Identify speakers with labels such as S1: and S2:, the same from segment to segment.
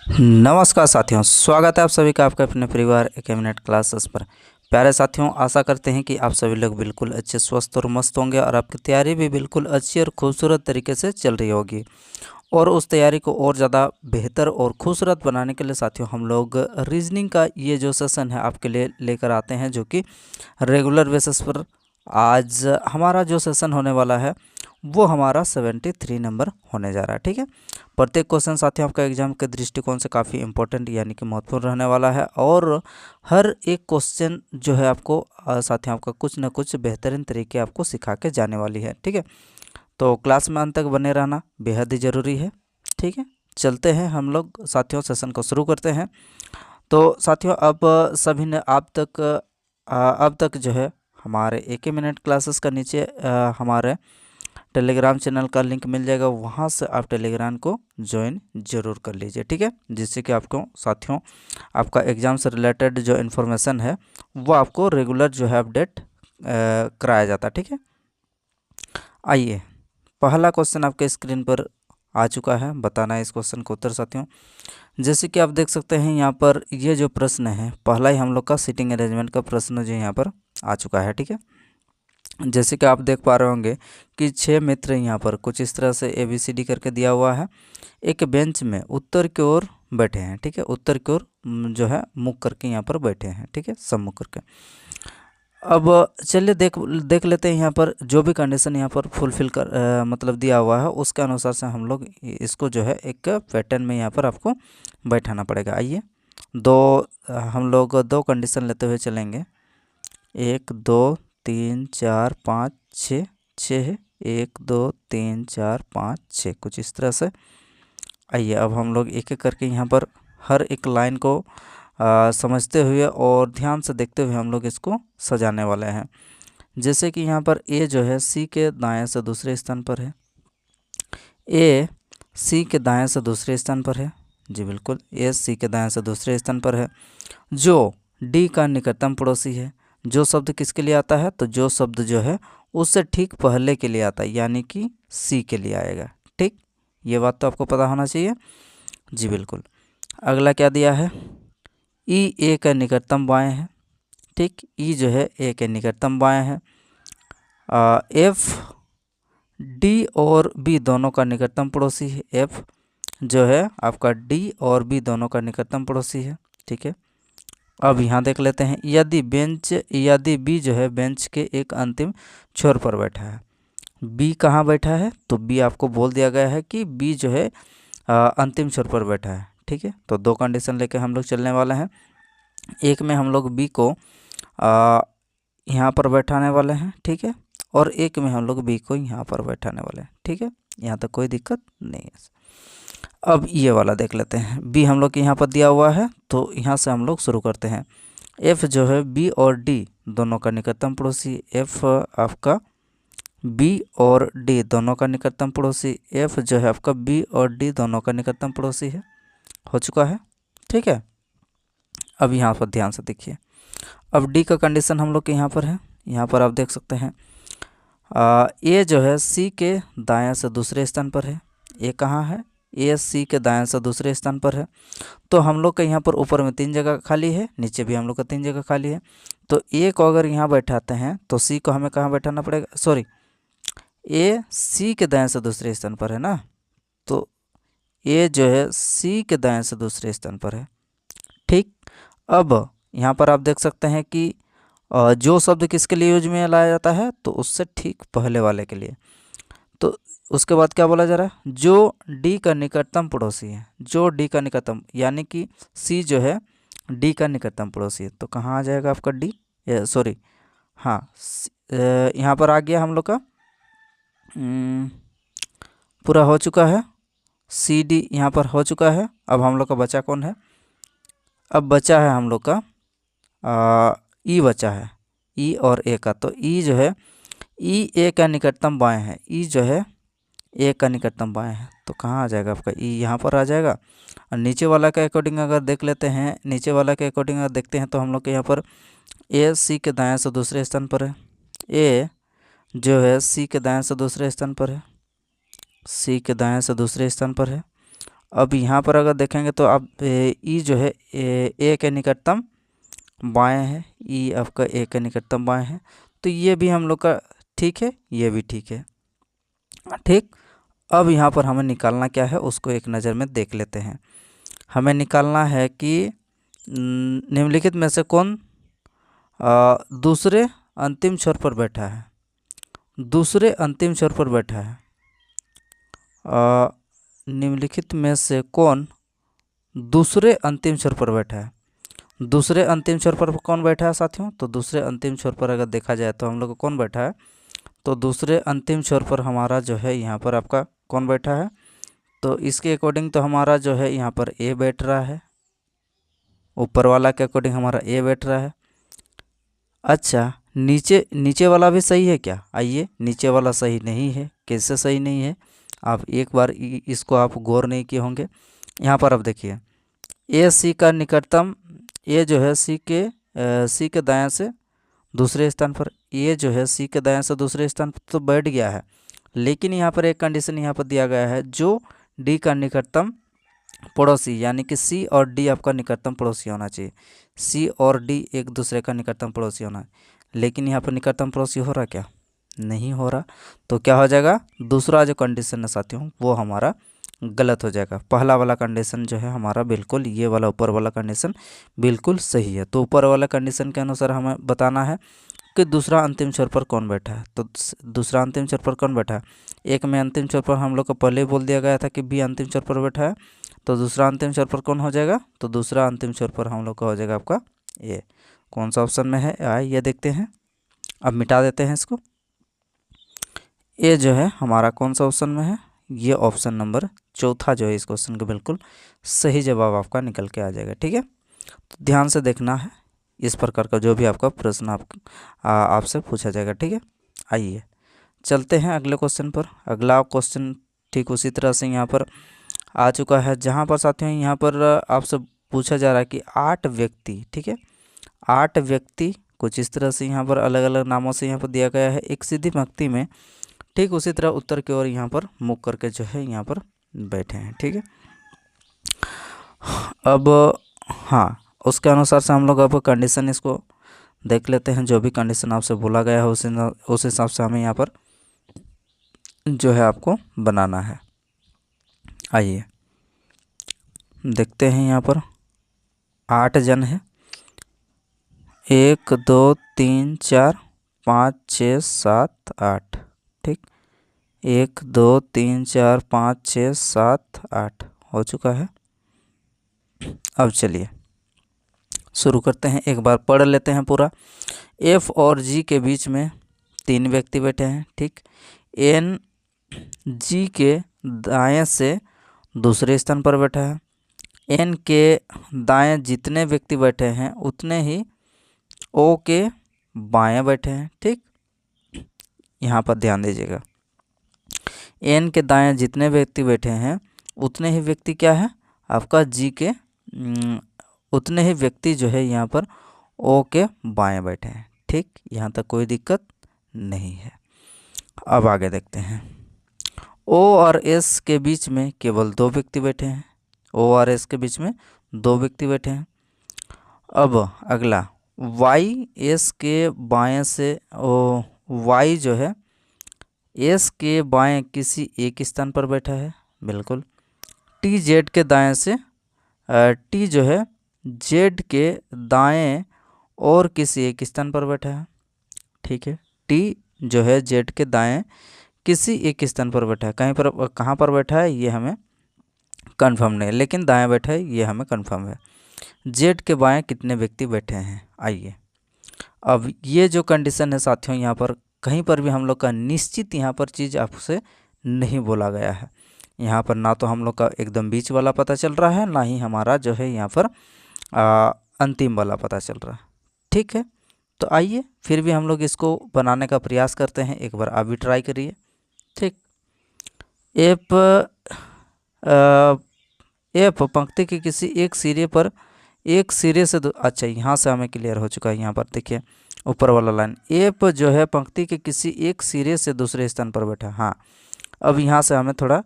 S1: नमस्कार साथियों, स्वागत है आप सभी का आपके अपने परिवार एक मिनट क्लासेस पर। प्यारे साथियों, आशा करते हैं कि आप सभी लोग बिल्कुल अच्छे, स्वस्थ और मस्त होंगे और आपकी तैयारी भी बिल्कुल अच्छी और खूबसूरत तरीके से चल रही होगी। और उस तैयारी को और ज़्यादा बेहतर और खूबसूरत बनाने के लिए साथियों हम लोग रीजनिंग का ये जो सेशन है आपके लिए लेकर आते हैं, जो कि रेगुलर बेसिस पर। आज हमारा जो सेशन होने वाला है वो हमारा 73 नंबर होने जा रहा है। ठीक है, प्रत्येक क्वेश्चन साथियों आपका एग्जाम के दृष्टिकोण से काफ़ी इंपॉर्टेंट यानी कि महत्वपूर्ण रहने वाला है। और हर एक क्वेश्चन जो है आपको साथियों आपका कुछ ना कुछ बेहतरीन तरीके आपको सिखा के जाने वाली है। ठीक है, तो क्लास में अंत तक बने रहना बेहद ही ज़रूरी है। ठीक है, चलते हैं हम लोग साथियों, सेशन को शुरू करते हैं। तो साथियों अब सभी ने अब तक जो है हमारे एक ही मिनट क्लासेस का नीचे हमारे टेलीग्राम चैनल का लिंक मिल जाएगा, वहाँ से आप टेलीग्राम को ज्वाइन ज़रूर कर लीजिए। ठीक है, जिससे कि आपको साथियों आपका एग्ज़ाम से रिलेटेड जो इन्फॉर्मेशन है वो आपको रेगुलर जो है अपडेट कराया जाता है। ठीक है, आइए पहला क्वेश्चन आपके स्क्रीन पर आ चुका है, बताना है इस क्वेश्चन का उत्तर साथियों। जैसे कि आप देख सकते हैं यहाँ पर ये जो प्रश्न है, पहला ही हम लोग का सीटिंग अरेंजमेंट का प्रश्न जो यहाँ पर आ चुका है। ठीक है, जैसे कि आप देख पा रहे होंगे कि 6 मित्र यहाँ पर कुछ इस तरह से ABCD करके दिया हुआ है। एक बेंच में उत्तर की ओर बैठे हैं। ठीक है, उत्तर की ओर जो है मुख करके यहाँ पर बैठे हैं। ठीक है, सम्मुख करके। अब चलिए देख लेते हैं यहाँ पर जो भी कंडीशन यहाँ पर फुलफिल कर मतलब दिया हुआ है उसके अनुसार से हम लोग इसको जो है एक पैटर्न में यहाँ पर आपको बैठाना पड़ेगा। आइए हम लोग दो कंडीशन लेते हुए चलेंगे। 1 2 3 4 5 6 6 1 2 3 4 5 6 कुछ इस तरह से। आइए अब हम लोग एक एक करके यहाँ पर हर एक लाइन को समझते हुए और ध्यान से देखते हुए हम लोग इसको सजाने वाले हैं। जैसे कि यहाँ पर ए जो है सी के दाएं से दूसरे स्थान पर है, ए सी के दाएं से दूसरे स्थान पर है। जी बिल्कुल, ए सी के दाएं से दूसरे स्थान पर है। जो डी का निकटतम पड़ोसी है, जो शब्द किसके लिए आता है, तो जो शब्द जो है उससे ठीक पहले के लिए आता है, यानी कि सी के लिए आएगा। ठीक, ये बात तो आपको पता होना चाहिए। जी बिल्कुल, अगला क्या दिया है, ई ए का निकटतम बाएं है। ठीक, ई जो है ए के निकटतम बाएं है। एफ डी और बी दोनों का निकटतम पड़ोसी है। एफ जो है आपका डी और बी दोनों का निकटतम पड़ोसी है। ठीक है, अब यहाँ देख लेते हैं, यदि बी जो है बेंच के एक अंतिम छोर पर बैठा है। बी कहाँ बैठा है, तो बी आपको बोल दिया गया है कि बी जो है अंतिम छोर पर बैठा है। ठीक है, तो दो कंडीशन लेके हम लोग चलने वाले हैं। एक में हम लोग बी को यहाँ पर बैठाने वाले हैं। ठीक है, और एक में हम लोग बी को यहाँ पर बैठाने वाले हैं। ठीक है, यहाँ तक कोई दिक्कत नहीं है। अब ये वाला देख लेते हैं, बी हम लोग के यहाँ पर दिया हुआ है, तो यहाँ से हम लोग शुरू करते हैं। एफ जो है बी और डी दोनों का निकटतम पड़ोसी। एफ आपका बी और डी दोनों का निकटतम पड़ोसी। एफ जो है आपका बी और डी दोनों का निकटतम पड़ोसी है, हो चुका है। ठीक है, अब यहाँ पर ध्यान से देखिए, अब डी का कंडीशन हम लोग के यहाँ पर है। यहाँ पर आप देख सकते हैं ए जो है सी के दाएं से दूसरे स्थान पर है। ए कहाँ है, ए सी के दाएं से दूसरे स्थान पर है। तो हम लोग का यहाँ पर ऊपर में 3 जगह खाली है, नीचे भी हम लोग का 3 जगह खाली है। तो ए को अगर यहाँ बैठाते हैं तो सी को हमें कहाँ बैठाना पड़ेगा, सॉरी, ए सी के दाएं से दूसरे स्थान पर है ना, तो ए जो है सी के दाएं से दूसरे स्थान पर है। ठीक, अब यहाँ पर आप देख सकते हैं कि जो शब्द किसके लिए यूज में लाया जाता है, तो उससे ठीक पहले वाले के लिए। तो उसके बाद क्या बोला जा रहा है, जो डी का निकटतम पड़ोसी है। जो डी का निकटतम यानी कि सी जो है डी का निकटतम पड़ोसी है, तो कहाँ आ जाएगा आपका डी, सॉरी हाँ, यहाँ पर आ गया हम लोग का पूरा हो चुका है। सी डी यहाँ पर हो चुका है। अब हम लोग का बचा कौन है, अब बचा है हम लोग का ई बचा है, ई और ए का। तो ई जो है ई ए का निकटतम बाएं है, ई जो है ए का निकटतम बाएं है, तो कहाँ आ जाएगा आपका ई, यहाँ पर आ जाएगा। और नीचे वाला के अकॉर्डिंग अगर देख लेते हैं, नीचे वाला के अकॉर्डिंग अगर देखते हैं तो हम लोग के यहाँ पर ए सी के दाएं से दूसरे स्थान पर है। ए जो है सी के दाएं से दूसरे स्थान पर है, सी के दाएं से दूसरे स्थान पर है। अब यहाँ पर अगर देखेंगे तो अब ई जो है ए के निकटतम बाएं है, ई आपका ए के निकटतम बाएं है, तो ये भी हम लोग का ठीक है, ये भी ठीक है। ठीक, अब यहाँ पर हमें निकालना क्या है उसको एक नज़र में देख लेते हैं। हमें निकालना है कि निम्नलिखित में से कौन दूसरे अंतिम छोर पर बैठा है। दूसरे अंतिम छोर पर बैठा है, निम्नलिखित में से कौन दूसरे अंतिम छोर पर बैठा है। दूसरे अंतिम छोर पर कौन बैठा है साथियों? तो दूसरे अंतिम छोर पर अगर देखा जाए तो हम लोग को कौन बैठा है, तो दूसरे अंतिम छोर पर हमारा जो है यहाँ पर आपका कौन बैठा है, तो इसके अकॉर्डिंग तो हमारा जो है यहाँ पर ए बैठ रहा है, ऊपर वाला के अकॉर्डिंग हमारा ए बैठ रहा है। अच्छा, नीचे वाला भी सही है क्या? आइए, नीचे वाला सही नहीं है। कैसे सही नहीं है? आप एक बार इसको आप गौर नहीं किए होंगे। यहाँ पर आप देखिए, ए सी का निकटतम, ए जो है सी के दायां से दूसरे स्थान पर, ए जो है सी के दायां से दूसरे स्थान पर तो बैठ गया है, लेकिन यहाँ पर एक कंडीशन यहाँ पर दिया गया है, जो डी का निकटतम पड़ोसी, यानी कि सी और डी आपका निकटतम पड़ोसी होना चाहिए। सी और डी एक दूसरे का निकटतम पड़ोसी होना है, लेकिन यहाँ पर निकटतम पड़ोसी हो रहा क्या? नहीं हो रहा। तो क्या हो जाएगा? दूसरा जो कंडीशन है साथियों वो हमारा गलत हो जाएगा। पहला वाला कंडीशन जो है हमारा बिल्कुल, ये वाला ऊपर वाला कंडीशन बिल्कुल सही है। तो ऊपर वाला कंडीशन के अनुसार हमें बताना है कि दूसरा अंतिम छोर पर कौन बैठा है। तो दूसरा अंतिम छोर पर कौन बैठा है? एक में अंतिम छोर पर हम लोग को पहले ही बोल दिया गया था कि बी अंतिम छोर पर बैठा है, तो दूसरा अंतिम छोर पर कौन हो जाएगा? तो दूसरा अंतिम छोर पर हम लोग का हो जाएगा आपका ए। कौन सा ऑप्शन में है? आइए ये देखते हैं। अब मिटा देते हैं इसको। ए जो है हमारा कौन सा ऑप्शन में है? ये ऑप्शन नंबर चौथा जो है इस क्वेश्चन का बिल्कुल सही जवाब आपका निकल के आ जाएगा। ठीक है, तो ध्यान से देखना है इस प्रकार का जो भी आपका प्रश्न आपसे पूछा जाएगा। ठीक है, आइए चलते हैं अगले क्वेश्चन पर। अगला क्वेश्चन ठीक उसी तरह से यहाँ पर आ चुका है, जहाँ पर साथियों यहाँ पर आपसे पूछा जा रहा है कि 8 व्यक्ति, ठीक है, 8 व्यक्ति कुछ इस तरह से यहाँ पर अलग अलग नामों से यहाँ पर दिया गया है एक सीधी पंक्ति में, ठीक उसी तरह उत्तर की ओर यहाँ पर मुख करके जो है यहाँ पर बैठे हैं। ठीक है, अब हाँ, उसके अनुसार से हम लोग अब कंडीशन इसको देख लेते हैं। जो भी कंडीशन आपसे बोला गया है उस हिसाब से हमें यहाँ पर जो है आपको बनाना है। आइए देखते हैं, यहाँ पर 8 जन है, 1 2 3 4 5 6 7 8। ठीक, 1 2 3 4 5 6 7 8 हो चुका है। अब चलिए शुरू करते हैं, एक बार पढ़ लेते हैं पूरा। एफ और जी के बीच में 3 व्यक्ति बैठे हैं। ठीक, एन जी के दाएं से दूसरे स्थान पर बैठा है। एन के दाएं जितने व्यक्ति बैठे हैं उतने ही ओ के बाएं बैठे हैं। ठीक, यहाँ पर ध्यान दीजिएगा, एन के दाएं जितने व्यक्ति बैठे हैं उतने ही व्यक्ति क्या है आपका जी के उतने ही व्यक्ति जो है यहाँ पर ओ के बाएं बैठे हैं। ठीक, यहाँ तक कोई दिक्कत नहीं है। अब आगे देखते हैं, ओ और एस के बीच में केवल 2 व्यक्ति बैठे हैं। ओ और एस के बीच में 2 व्यक्ति बैठे हैं। अब अगला वाई एस के बाएं से वाई जो है एस के बाएं किसी एक स्थान पर बैठा है, बिल्कुल। टी जेड के दाएं से टी जो है जेड के दाएं और किसी एक स्थान पर बैठा है। ठीक है, टी जो है जेड के दाएं किसी एक स्थान पर बैठा है। कहीं पर कहाँ पर बैठा है ये हमें कंफर्म नहीं है, लेकिन दाएं बैठा है ये हमें कंफर्म है। जेड के बाएं कितने व्यक्ति बैठे हैं? आइए, अब ये जो कंडीशन है साथियों, यहाँ पर कहीं पर भी हम लोग का निश्चित यहाँ पर चीज़ आपसे नहीं बोला गया है। यहाँ पर ना तो हम लोग का एकदम बीच वाला पता चल रहा है, ना ही हमारा जो है यहाँ पर अंतिम वाला पता चल रहा है। ठीक है, तो आइए फिर भी हम लोग इसको बनाने का प्रयास करते हैं। एक बार आप भी ट्राई करिए। ठीक, एफ पंक्ति के किसी एक सिरे पर एक सिरे से अच्छा, यहाँ से हमें क्लियर हो चुका है। यहाँ पर देखिए ऊपर वाला लाइन, एफ जो है पंक्ति के किसी एक सिरे से दूसरे स्थान पर बैठा। हाँ, अब यहाँ से हमें थोड़ा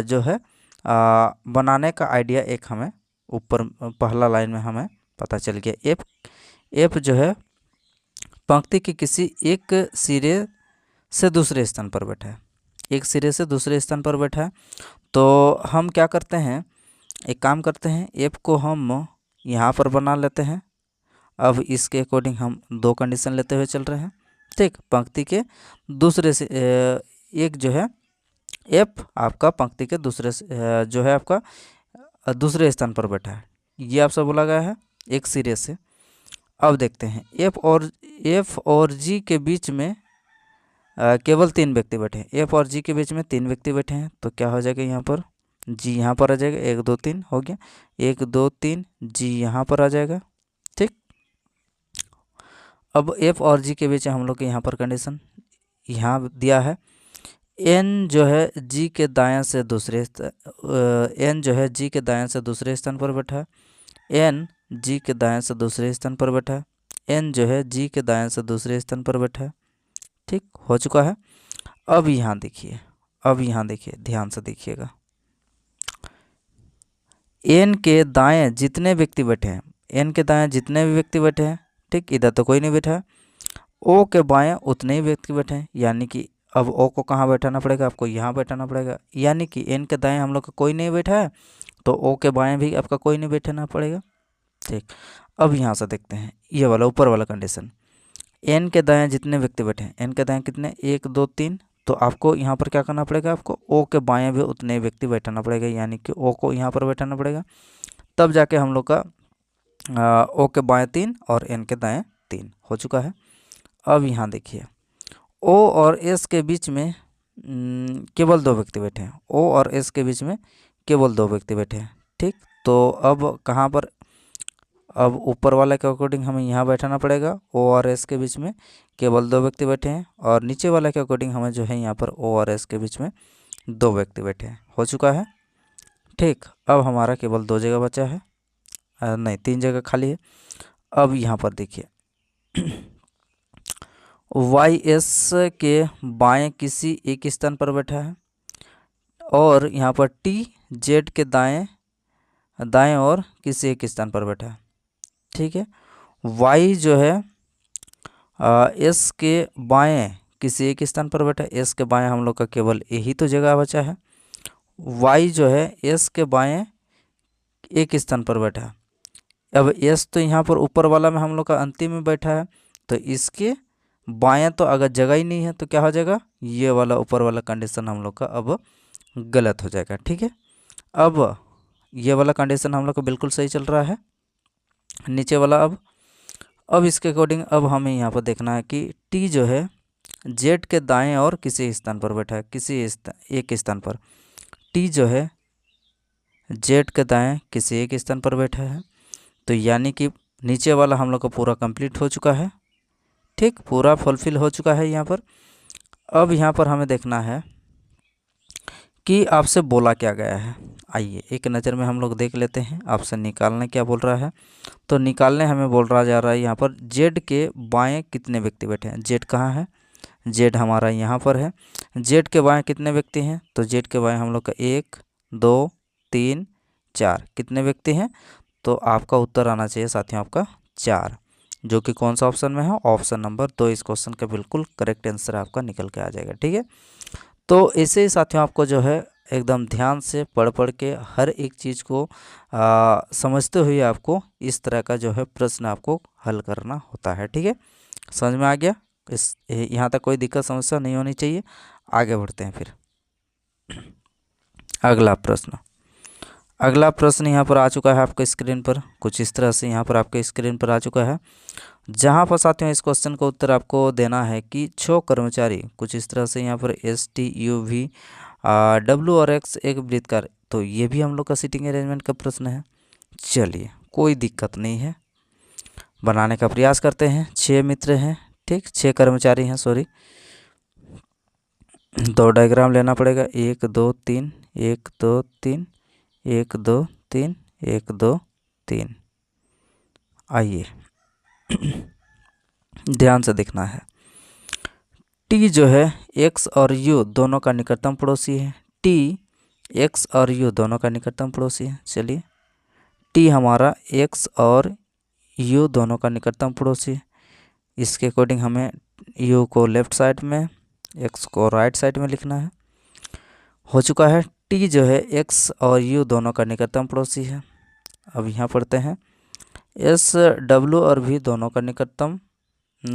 S1: जो है बनाने का आइडिया एक हमें ऊपर पहला लाइन में हमें पता चल गया। एफ जो है पंक्ति के किसी एक सिरे से दूसरे स्थान पर बैठा है, एक सिरे से दूसरे स्थान पर बैठा है। तो हम क्या करते हैं, एक काम करते हैं, एफ को हम यहाँ पर बना लेते हैं। अब इसके अकॉर्डिंग हम दो कंडीशन लेते हुए चल रहे हैं। ठीक, पंक्ति के दूसरे से एक जो है एफ आपका पंक्ति के दूसरे से जो है आपका दूसरे स्थान पर बैठा है, ये आपसे बोला गया है एक सिरे से। अब देखते हैं एफ और जी के बीच में केवल 3 व्यक्ति बैठे हैं। एफ और जी के बीच में 3 व्यक्ति बैठे हैं, तो क्या हो जाएगा यहाँ पर, जी यहाँ पर आ जाएगा, 1 2 3 हो गया, 1 2 3 जी यहाँ पर आ जाएगा। ठीक, अब एफ और जी के बीच हम लोग के यहाँ पर कंडीशन यहाँ दिया है, एन जो है जी के दायां से दूसरे एन जो है जी के दायां से दूसरे स्थान पर बैठा है, एन जी के दायां से दूसरे स्थान पर बैठा है, एन जो है जी के दायां से दूसरे स्थान पर बैठा है। ठीक, हो चुका है। अब यहाँ देखिए, अब यहाँ देखिए, ध्यान से देखिएगा, एन के दाएं जितने व्यक्ति बैठे हैं, एन के दाएं जितने भी व्यक्ति बैठे हैं, ठीक, इधर तो कोई नहीं बैठा है, ओ के बाएं उतने ही व्यक्ति बैठे हैं, यानी कि अब ओ को कहाँ बैठाना पड़ेगा, आपको यहाँ बैठाना पड़ेगा, यानी कि एन के दाएं हम लोग का कोई नहीं बैठा है, तो ओ के बाएं भी आपका कोई नहीं बैठाना पड़ेगा। ठीक, अब यहाँ से देखते हैं ये वाला ऊपर वाला कंडीशन, एन के दाएं जितने व्यक्ति बैठे हैं, एन के दाएं कितने, 1 2 3, तो आपको यहाँ पर क्या करना पड़ेगा, आपको ओ के बाएं भी उतने व्यक्ति बैठाना पड़ेगा, यानी कि ओ को यहाँ पर बैठाना पड़ेगा, तब जाके हम लोग का ओ के बाएं 3 और एन के दाएं 3 हो चुका है। अब यहाँ देखिए, ओ और एस के बीच में केवल 2 व्यक्ति बैठे हैं, ओ और एस के बीच में केवल 2 व्यक्ति बैठे हैं। ठीक, तो अब कहाँ पर, अब ऊपर वाले के अकॉर्डिंग हमें यहाँ बैठाना पड़ेगा, ओ और एस के बीच में केवल 2 व्यक्ति बैठे हैं, और नीचे वाले के अकॉर्डिंग हमें जो है यहाँ पर ओ और एस के बीच में 2 व्यक्ति बैठे हैं। हो चुका है। ठीक, अब हमारा केवल 2 जगह बचा है, नहीं 3 जगह खाली है। अब यहाँ पर देखिए वाई एस के बाएं किसी एक स्थान पर बैठा है, और यहाँ पर टी जेड के दाएं और किसी एक स्थान पर बैठा है। ठीक है, वाई जो है एस के बाएं किसी एक स्थान पर बैठा है, एस के बाएं हम लोग का केवल यही तो जगह बचा है। वाई जो है एस के बाएं एक स्थान पर बैठा है, अब एस तो यहाँ पर ऊपर वाला में हम लोग का अंतिम में बैठा है, तो इसके बाएं तो अगर जगह ही नहीं है तो क्या हो जाएगा, ये वाला ऊपर वाला कंडीशन हम लोग का अब गलत हो जाएगा। ठीक है, अब ये वाला कंडीशन हम लोग का बिल्कुल सही चल रहा है, नीचे वाला। अब इसके अकॉर्डिंग अब हमें यहाँ पर देखना है कि टी जो है जेड के दाएं और किसी स्थान पर बैठा है, किसी एक स्थान पर, टी जो है जेड के दाएं किसी एक स्थान पर बैठा है, तो यानी कि नीचे वाला हम लोग का पूरा कंप्लीट हो चुका है। ठीक, पूरा फुलफिल हो चुका है यहाँ पर। अब यहाँ पर हमें देखना है कि आपसे बोला क्या गया है। आइए एक नज़र में हम लोग देख लेते हैं आपसे निकालने क्या बोल रहा है। तो निकालने हमें बोल रहा जा रहा है यहाँ पर जेड के बाएं कितने व्यक्ति बैठे हैं, जेड कहाँ है, जेड हमारा यहाँ पर है। जेड के बाएं कितने व्यक्ति हैं, तो जेड के बाएं हम लोग का 1 2 3 4 कितने व्यक्ति हैं, तो आपका उत्तर आना चाहिए साथियों आपका 4, जो कि कौन सा ऑप्शन में है, ऑप्शन नंबर 2 इस क्वेश्चन का बिल्कुल करेक्ट आंसर आपका निकल के आ जाएगा। ठीक है, तो ऐसे ही साथियों आपको जो है एकदम ध्यान से पढ़ के हर एक चीज़ को समझते हुए आपको इस तरह का जो है प्रश्न आपको हल करना होता है। ठीक है, समझ में आ गया, इस यहाँ तक कोई दिक्कत समस्या नहीं होनी चाहिए। आगे बढ़ते हैं फिर अगला प्रश्न यहाँ पर आ चुका है आपके स्क्रीन पर, कुछ इस तरह से यहाँ पर आपके स्क्रीन पर आ चुका है, जहाँ पर साथियों इस क्वेश्चन का उत्तर आपको देना है कि 6 कर्मचारी, कुछ इस तरह से यहाँ पर STUV W और X एक वृत्तकार, तो ये भी हम लोग का सीटिंग अरेंजमेंट का प्रश्न है। चलिए कोई दिक्कत नहीं है, बनाने का प्रयास करते हैं। 6 मित्र हैं, ठीक, 6 कर्मचारी हैं, सॉरी, 2 डायग्राम लेना पड़ेगा, 1 2 3 1 2 3 1 2 3 1 2 3। आइए ध्यान से देखना है, टी जो है एक्स और यू दोनों का निकटतम पड़ोसी है। टी एक्स और यू दोनों का निकटतम पड़ोसी है। चलिए, टी हमारा एक्स और यू दोनों का निकटतम पड़ोसी है। इसके अकॉर्डिंग हमें यू को लेफ़्ट साइड में, एक्स को राइट साइड में लिखना है। हो चुका है। टी जो है एक्स और यू दोनों का निकटतम पड़ोसी है। अब यहाँ पढ़ते हैं, एस डब्ल्यू और भी दोनों का निकटतम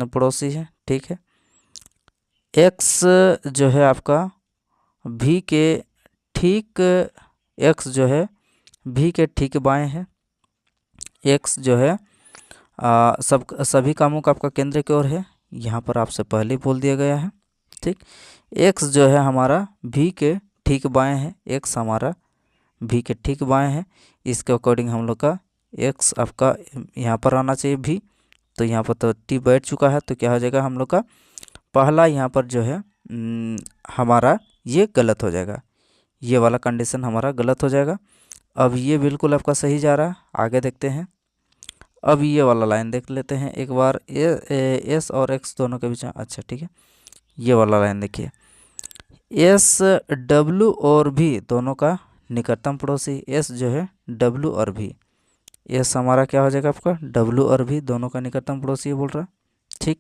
S1: पड़ोसी है। ठीक है, एक्स जो है आपका भी के ठीक, एक्स जो है भी के ठीक बाएं है। एक्स जो है सभी कामों का आपका केंद्र की ओर है। यहाँ पर आपसे पहले ही बोल दिया गया है। ठीक, एक्स जो है हमारा भी के ठीक बाएं है। एक्स हमारा भी के ठीक बाएं है। इसके अकॉर्डिंग हम लोग का एक्स आपका यहाँ पर आना चाहिए भी। तो यहाँ पर तो टी बैठ चुका है, तो क्या हो जाएगा हम लोग का पहला यहाँ पर जो है हमारा ये गलत हो जाएगा। ये वाला कंडीशन हमारा गलत हो जाएगा। अब ये बिल्कुल आपका सही जा रहा है। आगे देखते हैं। अब ये वाला लाइन देख लेते हैं एक बार, एस और एक्स दोनों के बीच में। अच्छा ठीक है, ये वाला लाइन देखिए, एस डब्ल्यू और भी दोनों का निकटतम पड़ोसी। एस जो है डब्ल्यू और भी, एस हमारा क्या हो जाएगा आपका डब्ल्यू और भी दोनों का निकटतम पड़ोसी बोल रहा है। ठीक,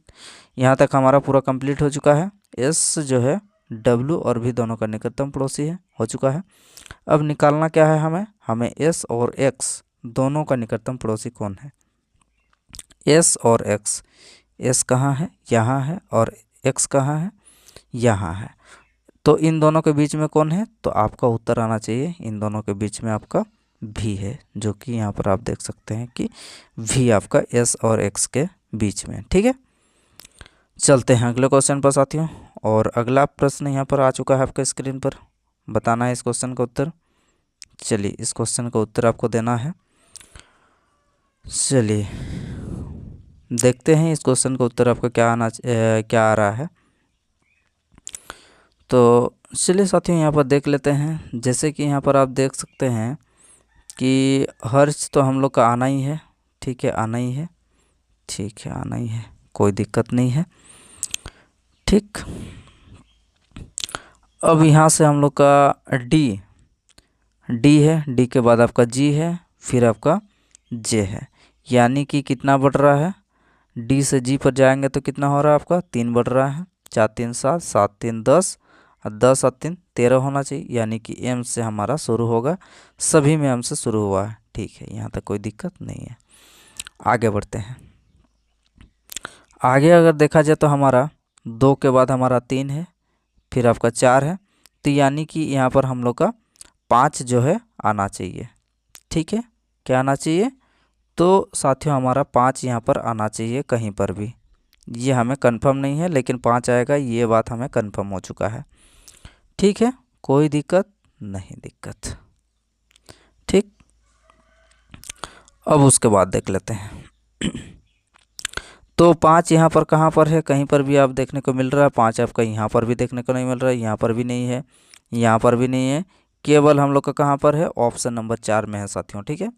S1: यहाँ तक हमारा पूरा कंप्लीट हो चुका है। एस जो है डब्ल्यू और भी दोनों का निकटतम पड़ोसी है, हो चुका है। अब निकालना क्या है हमें एस और एक्स दोनों का निकटतम पड़ोसी कौन है। एस और एक्स, एस कहाँ है, यहाँ है, और एक्स कहाँ है, यहाँ है। तो इन दोनों के बीच में कौन है, तो आपका उत्तर आना चाहिए इन दोनों के बीच में आपका भी है, जो कि यहाँ पर आप देख सकते हैं कि भी आपका एस और एक्स के बीच में। ठीक है, चलते हैं अगले क्वेश्चन पर साथियों। और अगला प्रश्न यहाँ पर आ चुका है आपके स्क्रीन पर। बताना है इस क्वेश्चन का उत्तर। चलिए, इस क्वेश्चन का उत्तर आपको देना है। चलिए देखते हैं इस क्वेश्चन का उत्तर आपका क्या आ रहा है। तो चलिए साथियों, यहाँ पर देख लेते हैं। जैसे कि यहाँ पर आप देख सकते हैं कि हर्ष तो हम लोग का आना ही है। ठीक है, आना ही है। ठीक है, आना ही है, कोई दिक्कत नहीं है। ठीक, अब यहाँ से हम लोग का डी है, डी के बाद आपका जी है, फिर आपका जे है। यानी कि कितना बढ़ रहा है, डी से जी पर जाएंगे तो कितना हो रहा है आपका 3 बढ़ रहा है। 4 3 7, 7 3 10, और 10 और 3 13 होना चाहिए। यानी कि एम से हमारा शुरू होगा, सभी में एम से शुरू हुआ है। ठीक है, यहाँ तक कोई दिक्कत नहीं है। आगे बढ़ते हैं। आगे अगर देखा जाए तो हमारा 2 के बाद हमारा 3 है, फिर आपका 4 है। तो यानी कि यहाँ पर हम लोग का 5 जो है आना चाहिए। ठीक है, क्या आना चाहिए, तो साथियों हमारा 5 यहाँ पर आना चाहिए कहीं पर भी। ये हमें कंफर्म नहीं है, लेकिन 5 आएगा, ये बात हमें कंफर्म हो चुका है। ठीक है, कोई दिक्कत नहीं, दिक्कत। ठीक, अब उसके बाद देख लेते हैं। तो 5 यहाँ पर कहाँ पर है, कहीं पर भी आप देखने को मिल रहा है। 5 आपका यहाँ पर भी देखने को नहीं मिल रहा है, यहाँ पर भी नहीं है, यहाँ पर भी नहीं है। केवल हम लोग का कहाँ पर है, ऑप्शन नंबर 4 में है साथियों। ठीक है,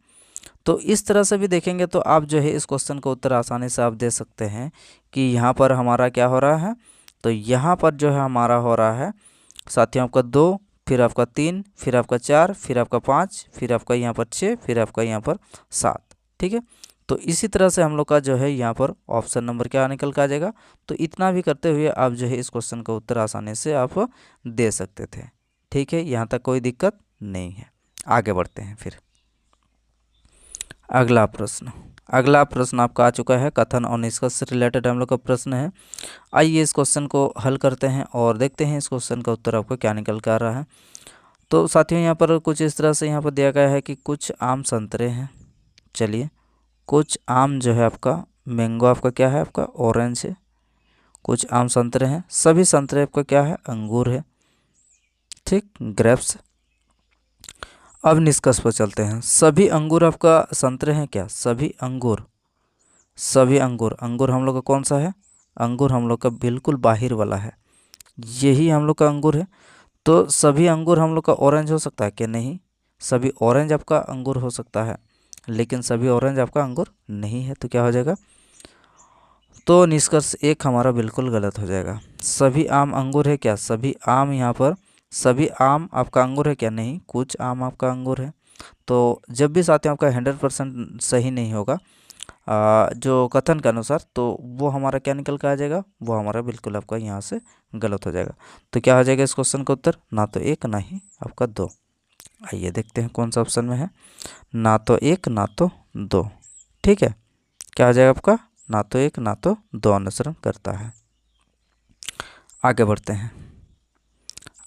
S1: तो इस तरह से भी देखेंगे तो आप जो है इस क्वेश्चन का उत्तर आसानी से आप दे सकते हैं कि यहाँ पर हमारा क्या हो रहा है। तो यहाँ पर जो है हमारा हो रहा है साथियों आपका 2, फिर आपका 3, फिर आपका 4, फिर आपका 5, फिर आपका यहाँ पर 6, फिर आपका यहाँ पर 7। ठीक है, तो इसी तरह से हम लोग का जो है यहाँ पर ऑप्शन नंबर क्या निकल के आ जाएगा। तो इतना भी करते हुए आप जो है इस क्वेश्चन का उत्तर आसानी से आप दे सकते थे। ठीक है, यहाँ तक कोई दिक्कत नहीं है। आगे बढ़ते हैं फिर। अगला प्रश्न आपका आ चुका है, कथन और निष्कर्ष से रिलेटेड हम लोग का प्रश्न है। आइए इस क्वेश्चन को हल करते हैं और देखते हैं इस क्वेश्चन का उत्तर आपको क्या निकल कर आ रहा है। तो साथियों यहाँ पर कुछ इस तरह से यहाँ पर दिया गया है कि कुछ आम संतरे हैं। चलिए, कुछ आम जो है आपका मैंगो आपका क्या है, आपका ऑरेंज है। कुछ आम संतरे हैं, सभी संतरे आपका क्या है, अंगूर है। ठीक, ग्रेप्स। अब निष्कर्ष पर चलते हैं। सभी अंगूर आपका संतरे हैं क्या, सभी अंगूर अंगूर हम लोग का कौन सा है, अंगूर हम लोग का बिल्कुल बाहर वाला है, यही हम लोग का अंगूर है। तो सभी अंगूर हम लोग का ऑरेंज हो सकता है क्या, नहीं। सभी ऑरेंज आपका अंगूर हो सकता है, लेकिन सभी ऑरेंज आपका अंगूर नहीं है। तो क्या हो जाएगा, तो निष्कर्ष 1 हमारा बिल्कुल गलत हो जाएगा। सभी आम अंगूर है क्या, सभी आम यहाँ पर सभी आम आपका अंगूर है क्या? नहीं, कुछ आम आपका अंगूर है। तो जब भी साथियों आपका 100% सही नहीं होगा जो कथन के अनुसार, तो वो हमारा क्या निकल के आ जाएगा? वो हमारा बिल्कुल आपका यहाँ से गलत हो जाएगा। तो क्या हो जाएगा इस क्वेश्चन का उत्तर? ना तो एक ना ही आपका दो। आइए देखते हैं कौन सा ऑप्शन में है। ना तो एक ना तो दो। ठीक है, क्या हो जाएगा आपका? ना तो एक ना तो दो अनुसरण करता है। आगे बढ़ते हैं।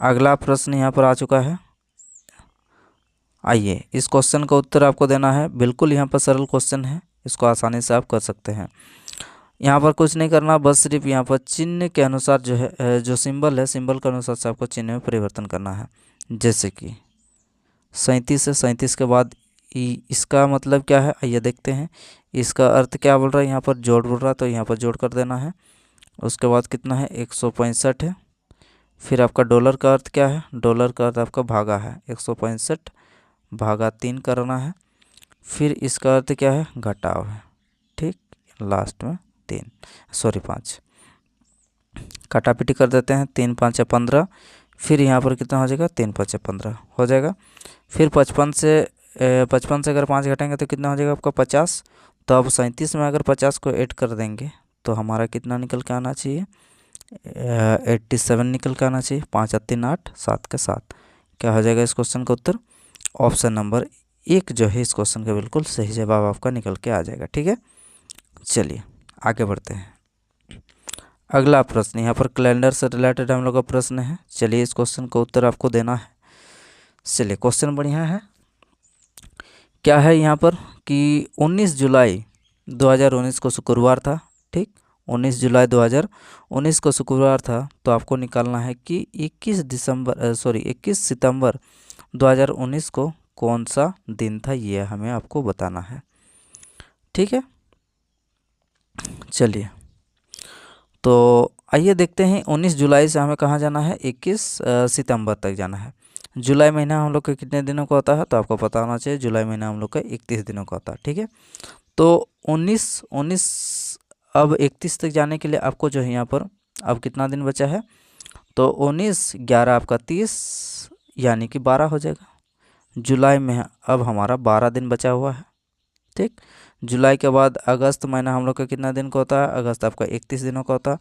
S1: अगला प्रश्न यहाँ पर आ चुका है। आइए, इस क्वेश्चन का उत्तर आपको देना है। बिल्कुल यहाँ पर सरल क्वेश्चन है, इसको आसानी से आप कर सकते हैं। यहाँ पर कुछ नहीं करना, बस सिर्फ यहाँ पर चिन्ह के अनुसार जो है, जो सिंबल है, सिंबल के अनुसार से आपको चिन्ह में परिवर्तन करना है। जैसे कि 37 है, 37 के बाद इसका मतलब क्या है? आइए देखते हैं। इसका अर्थ क्या बोल रहा है? यहाँ पर जोड़ बोल रहा है, तो यहाँ पर जोड़ कर देना है। उसके बाद कितना है? 165 है। फिर आपका डॉलर का अर्थ क्या है? डॉलर का अर्थ आपका भागा है, 165 भागा 3 करना है। फिर इसका अर्थ क्या है? घटाव है। ठीक, लास्ट में 5 काटापीटी कर देते हैं। 3 5 15। फिर यहाँ पर कितना हो जाएगा? 3 5 15 हो जाएगा। फिर 55 से अगर 5 घटाएंगे तो कितना हो जाएगा आपका? 50। तो अब 37 में अगर 50 को ऐड कर देंगे तो हमारा कितना निकल के आना चाहिए? 87 निकल के आना चाहिए। 5 3 8 7 के 7। क्या हो जाएगा इस क्वेश्चन का उत्तर? ऑप्शन नंबर 1 जो है इस क्वेश्चन का बिल्कुल सही जवाब आपका निकल के आ जाएगा। ठीक है, चलिए आगे बढ़ते हैं। अगला प्रश्न यहाँ पर कैलेंडर से रिलेटेड हम लोग का प्रश्न है। चलिए इस क्वेश्चन का उत्तर आपको देना है। चलिए, क्वेश्चन बढ़िया है। क्या है यहाँ पर कि 19 जुलाई 2019 को शुक्रवार था। ठीक, 19 जुलाई 2019 को शुक्रवार था। तो आपको निकालना है कि 21 सितंबर 2019 को कौन सा दिन था, ये हमें आपको बताना है। ठीक है, चलिए तो आइए देखते हैं। 19 जुलाई से हमें कहाँ जाना है? 21 सितंबर तक जाना है। जुलाई महीना हम लोग के कितने दिनों का होता है? तो आपको पता होना चाहिए, जुलाई महीना हम लोग का 31 दिनों का होता है। ठीक है, तो 19 अब 31 तक जाने के लिए आपको जो है यहाँ पर अब कितना दिन बचा है? तो 19 11 आपका 30, यानी कि 12 हो जाएगा। जुलाई में अब हमारा 12 दिन बचा हुआ है। ठीक, जुलाई के बाद अगस्त महीना हम लोग का कितना दिन का होता है? अगस्त आपका 31 दिनों का होता है।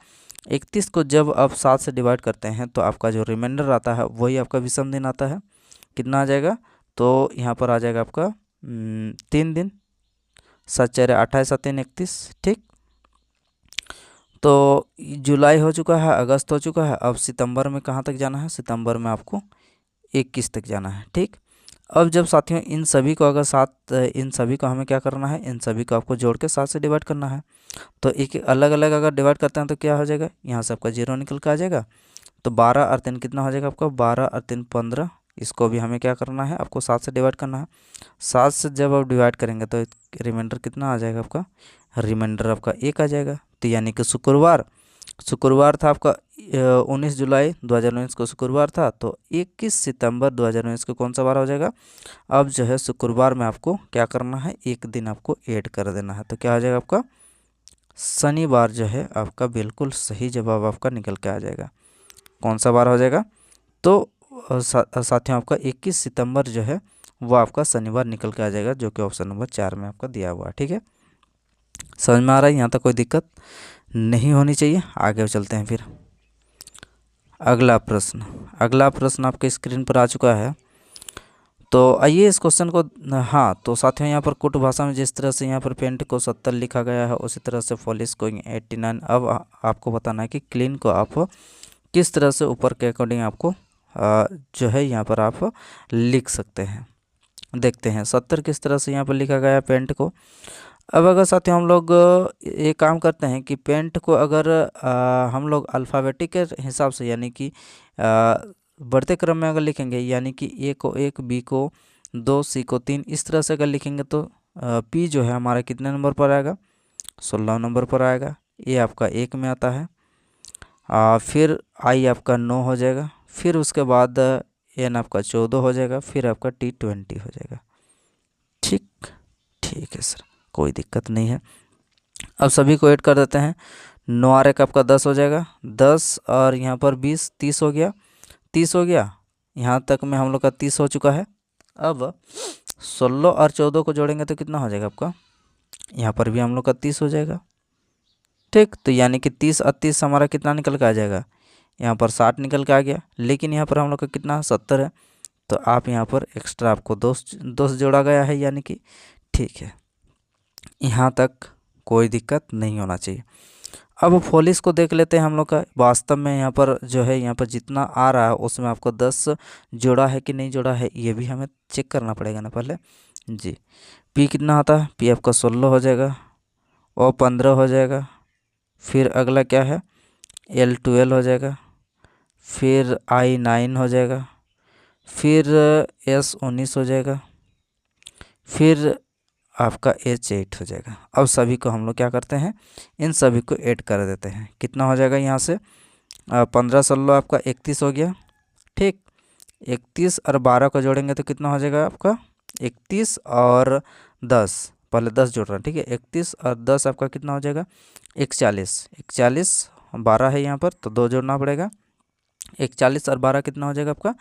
S1: 31 को जब आप 7 से डिवाइड करते हैं तो आपका जो रिमाइंडर आता है वही आपका विषम दिन आता है। कितना आ जाएगा? तो यहाँ पर आ जाएगा आपका 3 दिन। 7 4 28 3 31। ठीक, तो जुलाई हो चुका है, अगस्त हो चुका है। अब सितंबर में कहाँ तक जाना है? सितंबर में आपको 21 तक जाना है। ठीक, अब जब साथियों इन सभी को अगर इन सभी को हमें क्या करना है? इन सभी को आपको जोड़ के 7 से डिवाइड करना है। तो एक अलग अलग अगर डिवाइड करते हैं तो क्या हो जाएगा? यहाँ से आपका 0 निकल के आ जाएगा। तो 12 और 3 कितना हो जाएगा आपका? 12 और 3 15। इसको भी हमें क्या करना है? आपको 7 से डिवाइड करना है। 7 से जब आप डिवाइड करेंगे तो रिमाइंडर कितना आ जाएगा आपका? रिमाइंडर आपका 1 आ जाएगा। तो यानी कि शुक्रवार था आपका 19 जुलाई 2019 को शुक्रवार था। तो 21 सितंबर 2019 को कौन सा बार हो जाएगा? अब जो है शुक्रवार में आपको क्या करना है? एक दिन आपको ऐड कर देना है। तो क्या हो जाएगा आपका? शनिवार जो है आपका बिल्कुल सही जवाब आपका निकल के आ जाएगा। कौन सा बार हो जाएगा? तो साथियों आपका 21 सितंबर जो है वो आपका शनिवार निकल के आ जाएगा, जो कि ऑप्शन नंबर 4 में आपका दिया हुआ है। ठीक है, समझ में आ रहा है? यहाँ तक कोई दिक्कत नहीं होनी चाहिए। आगे चलते हैं फिर। अगला प्रश्न आपके स्क्रीन पर आ चुका है। तो आइए इस क्वेश्चन को, हाँ तो साथियों यहाँ पर कुट भाषा में जिस तरह से यहाँ पर पेंट को 70 लिखा गया है, उसी तरह से पॉलिश को 89। अब आपको बताना है कि क्लीन को आप किस तरह से ऊपर के अकॉर्डिंग आपको जो है यहाँ पर आप लिख सकते हैं। देखते हैं 70 किस तरह से यहाँ पर लिखा गया है पेंट को। अब अगर साथियों हम लोग ये काम करते हैं कि पेंट को अगर हम लोग अल्फ़ाबेटिक के हिसाब से, यानी कि बढ़ते क्रम में अगर लिखेंगे, यानी कि ए को 1, बी को 2, सी को 3, इस तरह से अगर लिखेंगे तो पी जो है हमारा कितने नंबर पर आएगा? 16 नंबर पर आएगा। ए आपका 1 में आता है। फिर आई आपका 9 हो जाएगा। फिर उसके बाद एन आपका 14 हो जाएगा। फिर आपका टी 20 हो जाएगा। ठीक है सर, कोई दिक्कत नहीं है। अब सभी को ऐड कर देते हैं। 9 और 1 आपका 10 हो जाएगा। 10 और यहाँ पर 20, 30 हो गया। 30 हो गया यहाँ तक में हम लोग का 30 हो चुका है। अब 16 और 14 को जोड़ेंगे तो कितना हो जाएगा आपका, यहाँ पर भी हम लोग का 30 हो जाएगा। ठीक, तो यानी कि 30 और 30 हमारा कितना निकल के आ जाएगा, यहाँ पर 60 निकल के आ गया। लेकिन यहाँ पर हम लोग का कितना 70 है, तो आप यहाँ पर एक्स्ट्रा आपको दोस्त जोड़ा गया है, यानी कि ठीक है, यहाँ तक कोई दिक्कत नहीं होना चाहिए। अब फोलिस को देख लेते हैं हम लोग का। वास्तव में यहाँ पर जो है, यहाँ पर जितना आ रहा है उसमें आपको 10 जोड़ा है कि नहीं जोड़ा है, ये भी हमें चेक करना पड़ेगा ना पहले जी। पी कितना होता है, पी आपका 16 हो जाएगा और 15 हो जाएगा। फिर अगला क्या है, एल 12 हो जाएगा। फिर आई 9 हो जाएगा। फिर एस 19 हो जाएगा। फिर आपका एच 8 हो जाएगा। अब सभी को हम लोग क्या करते हैं, इन सभी को ऐड कर देते हैं। कितना हो जाएगा यहाँ से, 15 16 आपका 31 हो गया। ठीक, 31 और 12 को जोड़ेंगे तो कितना हो जाएगा आपका, 31 और 10, पहले 10 जोड़ रहा है, ठीक है। 31 और 10 आपका कितना हो जाएगा, 41। 41 12 है यहाँ पर, तो 2 जोड़ना पड़ेगा। 41 और 12 कितना हो जाएगा आपका,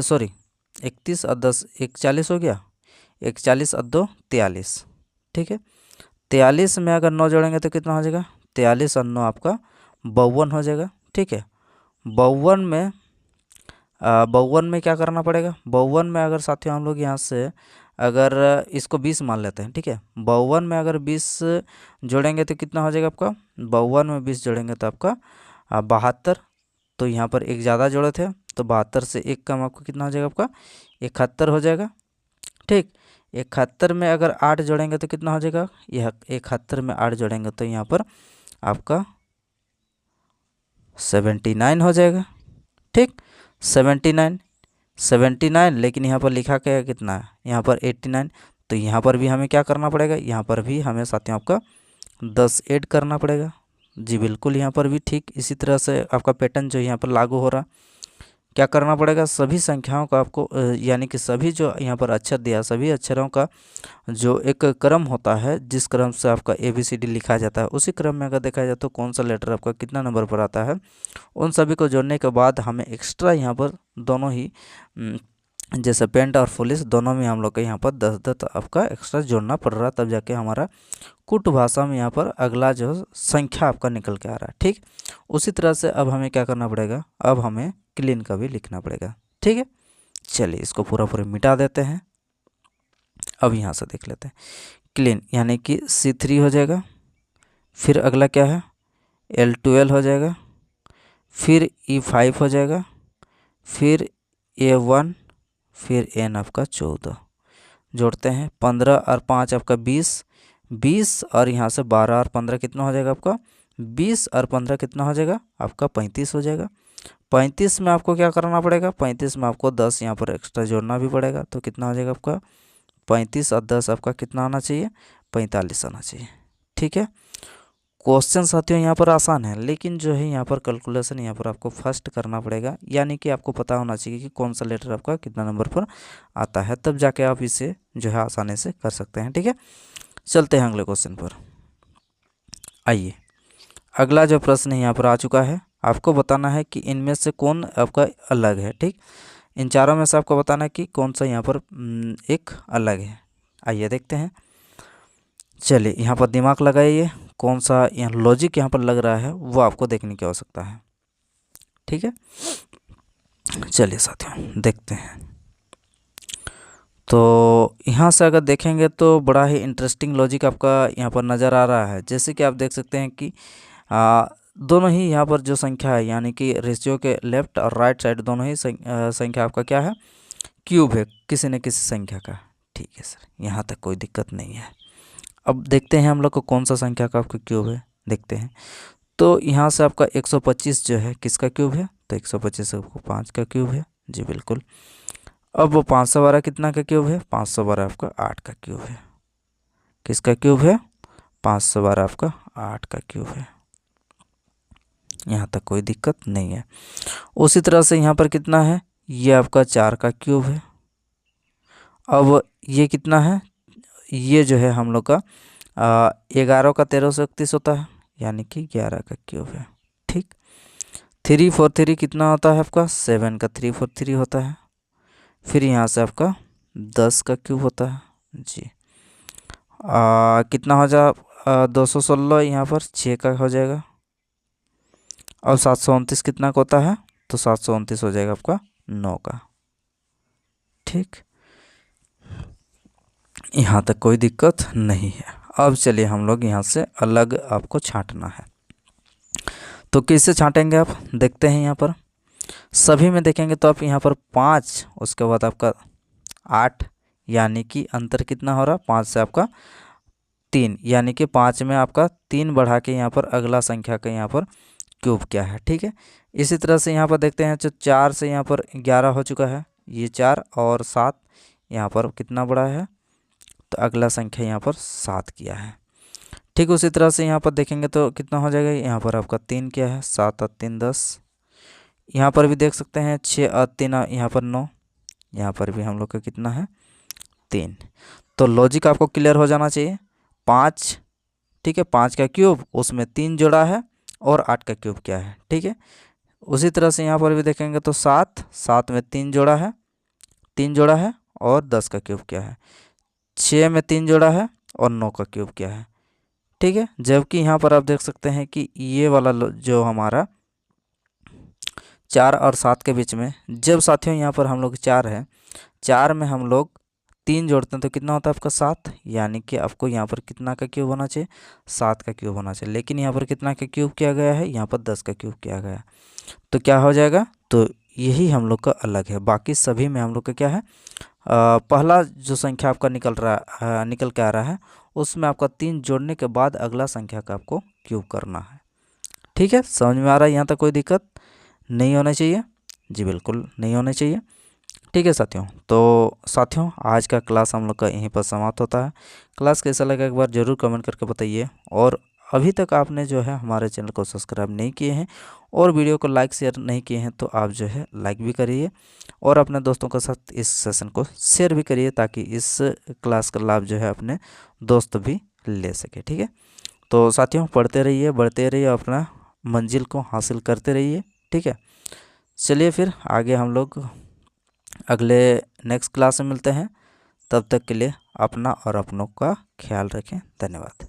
S1: सॉरी 31 और 10 41 हो गया। 41 और 2 43, ठीक है। 43 में अगर 9 जोड़ेंगे तो कितना हो जाएगा, 43 और 9 आपका 52 हो जाएगा, ठीक है। 52 में क्या करना पड़ेगा, 52 में अगर साथियों हम लोग यहाँ से अगर इसको 20 मान लेते हैं, ठीक है। 52 में अगर 20 जोड़ेंगे तो कितना हो जाएगा आपका, 52 में 20 जोड़ेंगे तो आपका 72। तो यहाँ पर एक ज़्यादा जोड़े थे, तो 72 से एक कम आपको कितना हो जाएगा, आपका 71 हो जाएगा। ठीक, 71 में अगर 8 जोड़ेंगे तो कितना हो जाएगा, यह 71 में 8 जोड़ेंगे तो यहाँ पर आपका 79 हो जाएगा। ठीक, 79, लेकिन यहाँ पर लिखा क्या कितना है, यहाँ पर 89। तो यहाँ पर भी हमें क्या करना पड़ेगा, यहाँ पर भी हमें साथियों आपका 10 ऐड करना पड़ेगा। जी बिल्कुल, यहाँ पर भी ठीक इसी तरह से आपका पैटर्न जो यहाँ पर लागू हो रहा, क्या करना पड़ेगा, सभी संख्याओं का आपको यानी कि सभी जो यहाँ पर अक्षर दिया, सभी अक्षरों का जो एक क्रम होता है, जिस क्रम से आपका ABCD लिखा जाता है, उसी क्रम में अगर देखा जाए तो कौन सा लेटर आपका कितना नंबर पर आता है, उन सभी को जोड़ने के बाद हमें एक्स्ट्रा यहाँ पर दोनों ही जैसे पेंट और पुलिस दोनों में हम लोग को यहाँ पर 10 आपका एक्स्ट्रा जोड़ना पड़ रहा, तब जाके हमारा कुट भाषा में यहाँ पर अगला जो संख्या आपका निकल के आ रहा है। ठीक, उसी तरह से अब हमें क्या करना पड़ेगा, अब हमें क्लीन का भी लिखना पड़ेगा। ठीक है, चलिए इसको पूरा मिटा देते हैं। अब यहाँ से देख लेते हैं, क्लीन यानी कि C3 हो जाएगा। फिर अगला क्या है, L12 हो जाएगा। फिर E5 हो जाएगा। फिर A1, फिर N आपका 14 जोड़ते हैं। 15 और 5 आपका 20 और यहाँ से 12 और 15 कितना हो जाएगा आपका, 20 और 15 कितना हो जाएगा आपका 35 हो जाएगा। 35 में आपको क्या करना पड़ेगा, 35 में आपको 10 यहाँ पर एक्स्ट्रा जोड़ना भी पड़ेगा, तो कितना हो जाएगा आपका 35 और 10 आपका कितना आना चाहिए, 45 आना चाहिए। ठीक है, क्वेश्चन साथियों यहाँ पर आसान है, लेकिन जो है यहाँ पर कैलकुलेशन यहाँ पर आपको फर्स्ट करना पड़ेगा, यानी कि आपको पता होना चाहिए कि कौन सा लेटर आपका कितना नंबर पर आता है, तब जाके आप इसे जो है आसानी से कर सकते हैं। ठीक है, चलते हैं अगले क्वेश्चन पर। आइए, अगला जो प्रश्न यहाँ पर आ चुका है, आपको बताना है कि इनमें से कौन आपका अलग है। ठीक, इन चारों में से आपको बताना है कि कौन सा यहाँ पर एक अलग है। आइए देखते हैं। चलिए यहाँ पर दिमाग लगाइए, कौन सा यहाँ लॉजिक यहाँ पर लग रहा है वो आपको देखने की आवश्यकता है। ठीक है, चलिए साथियों देखते हैं। तो यहाँ से अगर देखेंगे तो बड़ा ही इंटरेस्टिंग लॉजिक आपका यहाँ पर नज़र आ रहा है। जैसे कि आप देख सकते हैं कि दोनों ही यहाँ पर जो संख्या है, यानी कि रेशियो के लेफ्ट और राइट साइड दोनों ही संख्या आपका क्या है, क्यूब है किसी न किसी संख्या का। ठीक है सर, यहाँ तक कोई दिक्कत नहीं है। अब देखते हैं हम लोग को कौन सा संख्या का आपका क्यूब है, देखते हैं। तो यहाँ से आपका 125 जो है किसका क्यूब है, तो 125 आपको 5 का क्यूब है। जी बिल्कुल। अब वो 512 कितना का क्यूब है, 512 आपका 8 का क्यूब है। किसका क्यूब है, 512 आपका 8 का क्यूब है। यहाँ तक कोई दिक्कत नहीं है। उसी तरह से यहाँ पर कितना है, ये आपका 4 का क्यूब है। अब ये कितना है, ये जो है हम लोग का 11 का 13 से 31 होता है, यानी कि 11 का क्यूब है। ठीक, 343 कितना होता है आपका 7 का 343 होता है। फिर यहाँ से आपका 10 का क्यूब होता है जी। कितना हो जाए 216 यहाँ पर 6 का हो जाएगा। और 729 कितना का होता है तो 729 हो जाएगा आपका 9 का। ठीक, यहाँ तक कोई दिक्कत नहीं है। अब चलिए हम लोग यहाँ से अलग आपको छांटना है। तो किससे छांटेंगे आप देखते हैं। यहाँ पर सभी में देखेंगे तो आप यहाँ पर 5, उसके बाद आपका 8, यानी कि अंतर कितना हो रहा 5 से आपका 3, यानी कि 5 में आपका 3 बढ़ा के यहाँ पर अगला संख्या का यहाँ पर क्यूब क्या है। ठीक है, इसी तरह से यहाँ पर देखते हैं जो 4 से यहाँ पर 11 हो चुका है, ये 4 और 7 यहाँ पर कितना बड़ा है तो अगला संख्या यहाँ पर 7 किया है। ठीक, उसी तरह से यहाँ पर देखेंगे तो कितना हो जाएगा, यहाँ पर आपका 3 क्या है, 7 और 3 10। यहाँ पर भी देख सकते हैं 6 और 3 यहाँ पर 9, यहाँ पर भी हम लोग का कितना है 3। तो लॉजिक आपको क्लियर हो जाना चाहिए। 5, ठीक है, 5 का क्यूब उसमें 3 जोड़ा है और 8 का क्यूब क्या है। ठीक है, उसी तरह से यहाँ पर भी देखेंगे तो 7 में 3 जोड़ा है, 3 जोड़ा है और 10 का क्यूब क्या है, 6 में 3 जोड़ा है और 9 का क्यूब क्या है। ठीक है, जबकि यहाँ पर आप देख सकते हैं कि ये वाला जो हमारा 4 और 7 के बीच में, जब साथियों यहाँ पर हम लोग 4 है, 4 में हम लोग 3 जोड़ते हैं तो कितना होता है आपका 7, यानी कि आपको यहाँ पर कितना का क्यूब होना चाहिए 7 का क्यूब होना चाहिए। लेकिन यहाँ पर कितना का क्यूब किया गया है, यहाँ पर 10 का क्यूब किया गया है। तो क्या हो जाएगा, तो यही हम लोग का अलग है। बाकी सभी में हम लोग का क्या है, पहला जो संख्या आपका निकल के आ रहा है उसमें आपका 3 जोड़ने के बाद अगला संख्या का आपको क्यूब करना है। ठीक है, समझ में आ रहा है, यहाँ तक कोई दिक्कत नहीं होना चाहिए जी, बिल्कुल नहीं होना चाहिए। ठीक है साथियों, तो साथियों आज का क्लास हम लोग का यहीं पर समाप्त होता है। क्लास कैसा लगा एक बार ज़रूर कमेंट करके बताइए, और अभी तक आपने जो है हमारे चैनल को सब्सक्राइब नहीं किए हैं और वीडियो को लाइक शेयर नहीं किए हैं तो आप जो है लाइक भी करिए और अपने दोस्तों के साथ इस सेशन को शेयर भी करिए, ताकि इस क्लास का लाभ जो है अपने दोस्त भी ले सके। ठीक है, तो साथियों पढ़ते रहिए, बढ़ते रहिए, अपना मंजिल को हासिल करते रहिए। ठीक है, चलिए फिर आगे हम लोग अगले नेक्स्ट क्लास में मिलते हैं। तब तक के लिए अपना और अपनों का ख्याल रखें। धन्यवाद।